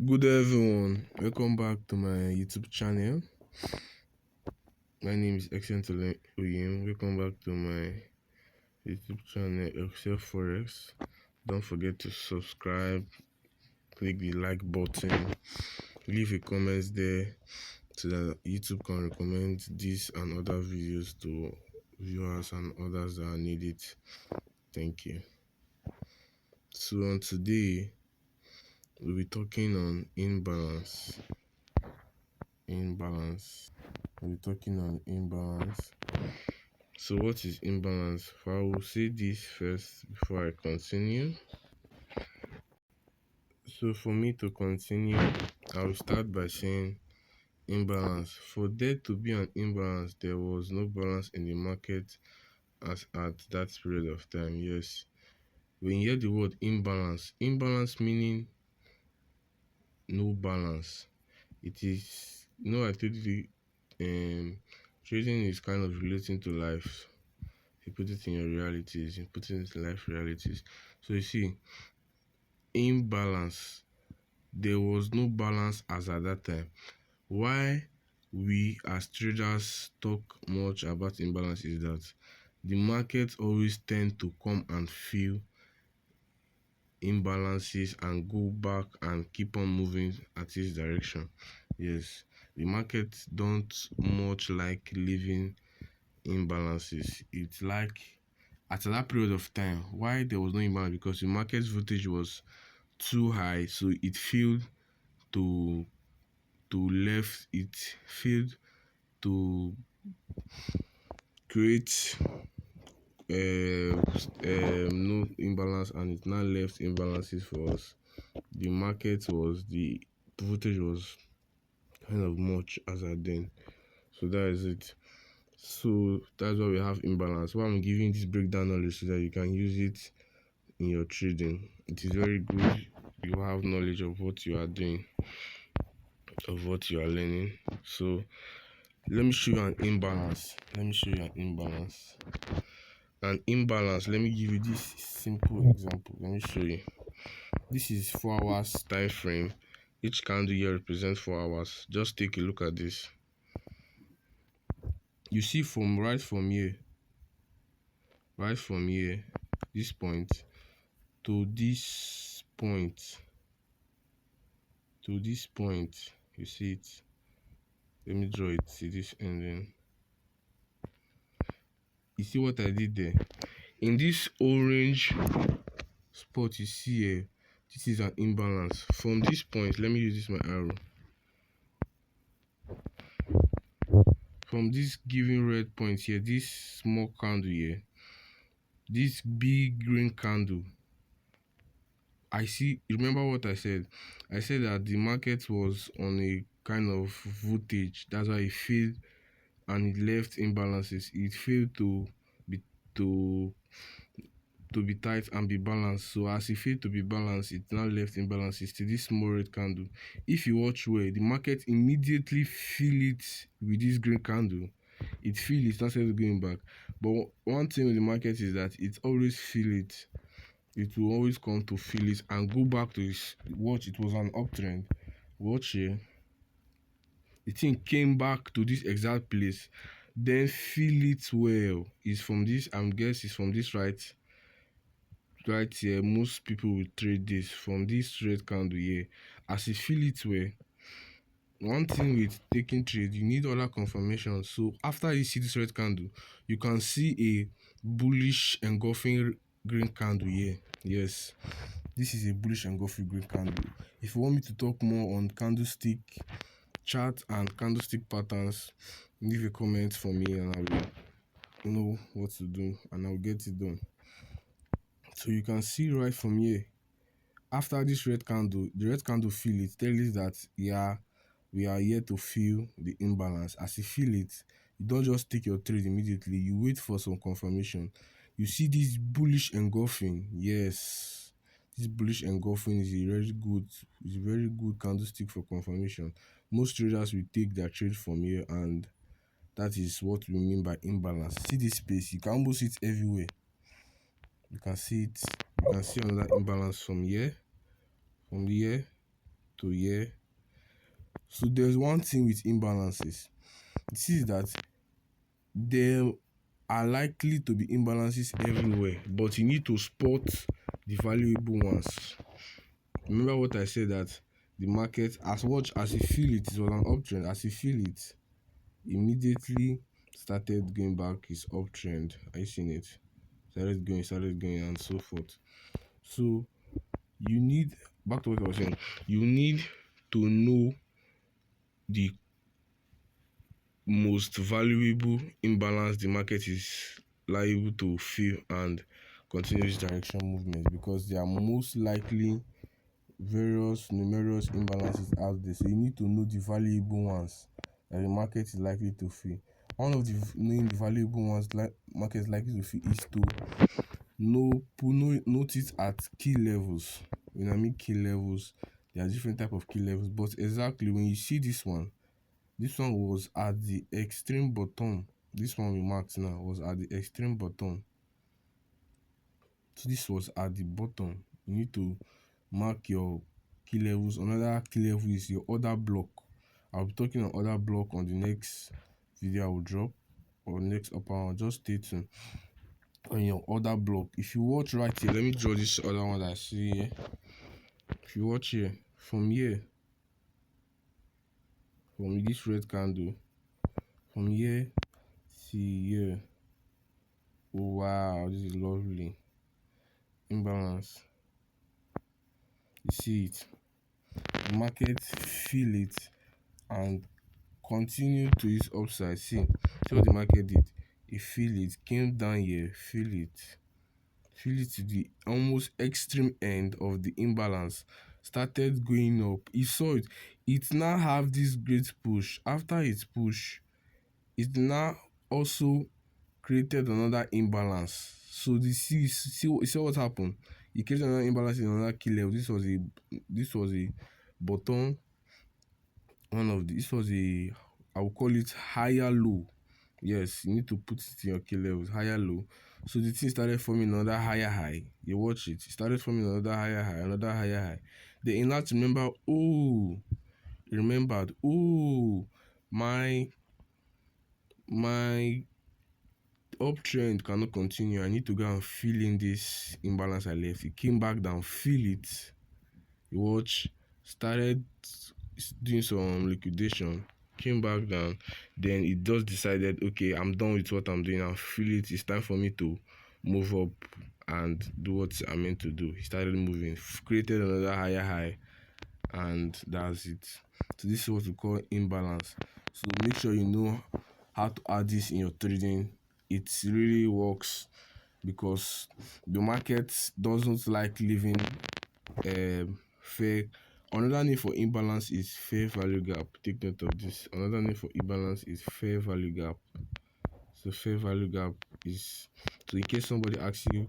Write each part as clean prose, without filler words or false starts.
Good day everyone, welcome back to my YouTube channel. My name is Excellent Oyem. Welcome back to my YouTube channel Excel Forex. Don't forget to subscribe, click the like button, leave a comment there so that YouTube can recommend this and other videos to viewers and others that need it. Thank you. So on today we'll be talking on imbalance. We'll be talking on imbalance. So what is imbalance? I will say this first before I continue. So for me to continue, I will start by saying imbalance. For there to be an imbalance, there was no balance in the market as at that period of time. Yes. When you hear the word imbalance meaning no balance. It is, I told you, trading is kind of relating to life. You put it in your realities, you put it in life realities. So you see, imbalance, there was no balance as at that time. Why we as traders talk much about imbalance is that the market always tend to come and feel imbalances and go back and keep on moving at its direction. Yes, the market don't much like living imbalances. It's like at that period of time, why there was no imbalance, because the market voltage was too high, so it failed to left, it failed to create no imbalance, and it now left imbalances for us. The market was, the voltage was kind of much as at then. So that is it. So that's why we have imbalance. Why I'm giving this breakdown knowledge so that you can use it in your trading. It is very good. You have knowledge of what you are doing, of what you are learning. So let me show you an imbalance. An imbalance, let me give you this simple example. Let me show you. This is 4 hours time frame. Each candle here represents 4 hours. Just take a look at this. You see, right from here, this point to this point, you see it. Let me draw it. See this ending. You see what I did there? In this orange spot you see here, this is an imbalance. From this point, let me use this my arrow. From this given red point here, this small candle here, this big green candle, I see. Remember what I said? I said that the market was on a kind of voltage. That's why it failed and it left imbalances. It failed to be tight and be balanced. So as it failed to be balanced, it now left imbalances to this small red candle. If you watch well, the market immediately feel it with this green candle. It feel it started going back. But one thing with the market is that it always feel it. It will always come to feel it and go back to its watch. It was an uptrend. Watch here. The thing came back to this exact place. Then feel it well. It's from this, I'm guess it's from this right here. Most people will trade this from this red candle here. As you feel it well, one thing with taking trade, you need other confirmation. So after you see this red candle, you can see a bullish engulfing green candle here. Yes, this is a bullish engulfing green candle. If you want me to talk more on candlestick chart and candlestick patterns, leave a comment for me and I will know what to do and I'll get it done. So you can see right from here, after this red candle, the red candle feel it, tell us that we are here to feel the imbalance. As you feel it, you don't just take your trade immediately, you wait for some confirmation. You see this bullish engulfing. Yes, this bullish engulfing is a very good candlestick for confirmation. Most traders will take their trade from here, and that is what we mean by imbalance. See this space, you can almost see it everywhere. You can see it. You can see another imbalance from here, to here. So there's one thing with imbalances. This is that there are likely to be imbalances everywhere, but you need to spot the valuable ones. Remember what I said, that the market, as much as you feel it was an uptrend, as you feel it, immediately started going back his uptrend. Are you seeing it? Started going, and so forth. So you need, back to what I was saying, you need to know the most valuable imbalance the market is liable to feel and continue this direction movement, because they are most likely various numerous imbalances out there. So you need to know the valuable ones that the market is likely to feel. One of the knowing the valuable ones like market is likely to feel is to note it at key levels. When I mean key levels, there are different type of key levels, but exactly when you see this one was at the extreme bottom. This one we marked now was at the extreme bottom. So this was at the bottom. You need to mark your key levels. Another key level is your order block. I'll be talking on order block on the next video I will drop, or next upper one. Just stay tuned on your order block. If you watch right here, let me draw this other one that I see here. If you watch here, from this red candle, from here to here. Oh wow, this is lovely. Imbalance. You see it. The market feel it and continue to its upside. See what the market did. It feel it, came down here, feel it to the almost extreme end of the imbalance, started going up. You saw it. It now have this great push. After its push, it now also created another imbalance. So see what happened. It created another imbalance in another key level. This was a bottom. This was a, I will call it higher low. Yes, you need to put it in your key levels, higher low. So the thing started forming another higher high. You watch it. It started forming another higher high, another higher high. Then in that remembered, my uptrend cannot continue. I need to go and fill in this imbalance I left. It came back down, fill it. You watch, started doing some liquidation, came back down. Then it just decided, okay, I'm done with what I'm doing. I feel it. It's time for me to move up and do what I'm meant to do. He started moving, created another higher high, and that's it. So this is what we call imbalance. So make sure you know how to add this in your trading. It really works, because the market doesn't like living fair. Another name for imbalance is fair value gap. Take note of this. Another name for imbalance is fair value gap. So fair value gap is, so in case somebody asks you,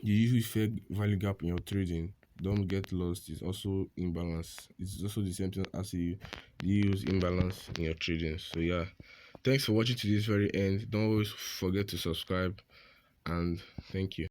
you use fair value gap in your trading, don't get lost. It's also imbalance. It's also the same thing as you use imbalance in your trading. So yeah, thanks for watching to this very end. Don't always forget to subscribe, and thank you.